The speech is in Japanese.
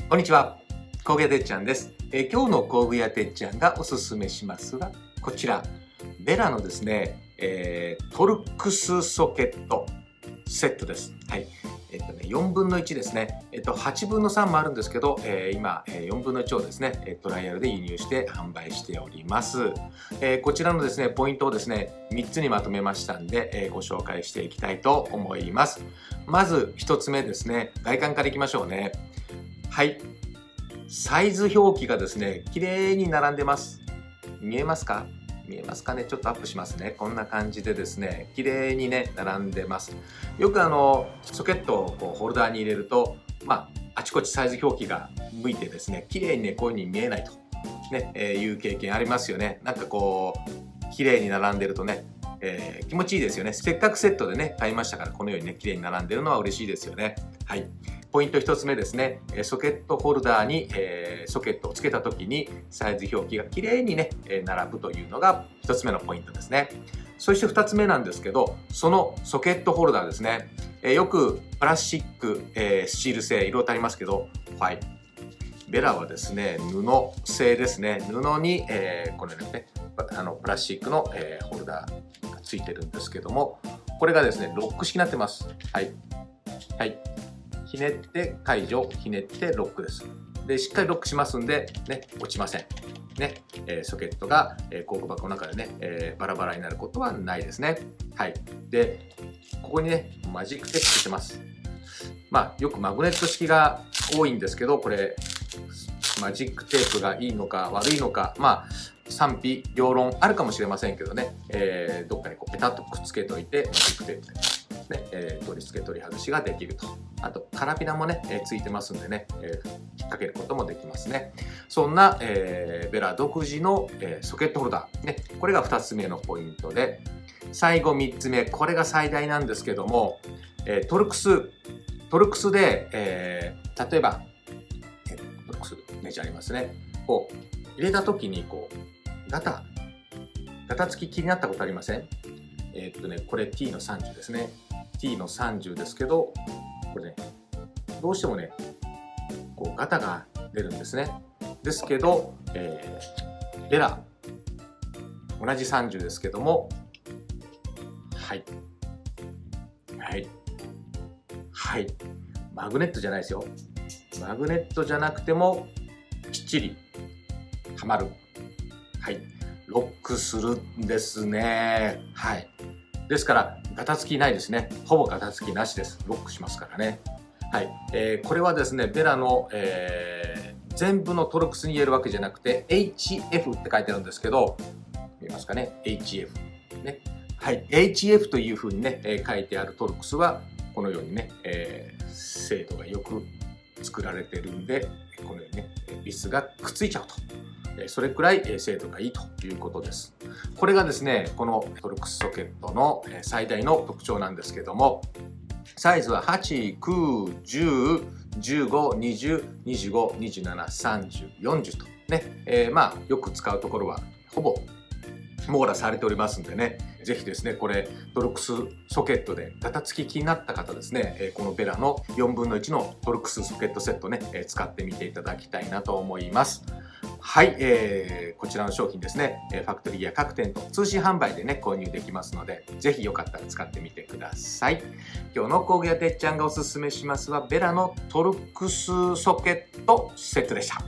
こんにちは、工具屋てっちゃんです。今日の工具屋てっちゃんがおすすめしますが、こちら、ベラのですね、トルクスソケットセットです。はい。4分の1ですね。8分の3もあるんですけど、今、4分の1をですね、トライアルで輸入して販売しております。こちらのですね、ポイントをですね、3つにまとめましたんで、ご紹介していきたいと思います。まず1つ目ですね、外観からいきましょうね。はい。サイズ表記がですね、綺麗に並んでます。見えますか？見えますかね。ちょっとアップしますね。こんな感じでですね、綺麗にね、並んでます。よくソケットをこうホルダーに入れると、あちこちサイズ表記が向いてですね、綺麗にね、こういう風に見えないと、ね、いう経験ありますよね。なんかこう、綺麗に並んでるとね、気持ちいいですよね。せっかくセットでね、買いましたから、このようにね、綺麗に並んでるのは嬉しいですよね。はい。ポイント1つ目ですね。ソケットホルダーに、ソケットをつけた時にサイズ表記が綺麗にね、並ぶというのが1つ目のポイントですね。そして2つ目なんですけど、そのソケットホルダーですね。よくプラスチック、スチール製、色々ありますけど、はい。ベラはですね、布製ですね。布に、これね、プラスチックの、ホルダーがついてるんですけども、これがですね、ロック式になってます。はい。はい。ひねって解除、ひねってロックです。で、しっかりロックしますんで、ね、落ちません。ね、ソケットが、工具箱の中でね、バラバラになることはないですね。はい。で、ここにね、マジックテープついてます。よくマグネット式が多いんですけど、これ、マジックテープがいいのか悪いのか、賛否両論あるかもしれませんけどね、どっかにこうペタッとくっつけといて、マジックテープで。取り付け取り外しができると。あと、カラビナもね、ついてますんでね、引っ掛けることもできますね。そんな、ベラ独自の、ソケットホルダー。ね、これが2つ目のポイントで、最後3つ目、これが最大なんですけども、トルクスで、例えば、トルクスネジありますね。こう、入れた時に、こう、ガタつき気になったことありません？これ T の30ですね。T の30ですけど、これね、どうしてもね、こうガタが出るんですね。ですけど、ベラ、同じ30ですけども、はい。はい。はい。マグネットじゃないですよ。マグネットじゃなくても、きっちりはまる。はい。ロックするんですね。はい。ですから、ガタつきないですね。ほぼガタつきなしです。ロックしますからね。はい。これはですね、ベラの、全部のトルクスに言えるわけじゃなくて、HF って書いてあるんですけど、見えますかね？ HF。ね。はい。HF というふうにね、書いてあるトルクスは、このようにね、精度がよく作られてるんで、このようにね、ビスがくっついちゃうと。それくらい精度がいいということです。これがですね、このトルクスソケットの最大の特徴なんですけども、サイズは8、9、10、15、20、25、27、30、40とね、よく使うところはほぼ網羅されておりますんでね、ぜひですね、これ、トルクスソケットでガタつき気になった方ですね、このベラの4分の1のトルクスソケットセットね、使ってみていただきたいなと思います。はい、こちらの商品ですね、ファクトリーや各店と通信販売でね、購入できますので、ぜひよかったら使ってみてください。今日の工具屋てっちゃんがおすすめしますは、ベラのトルクスソケットセットでした。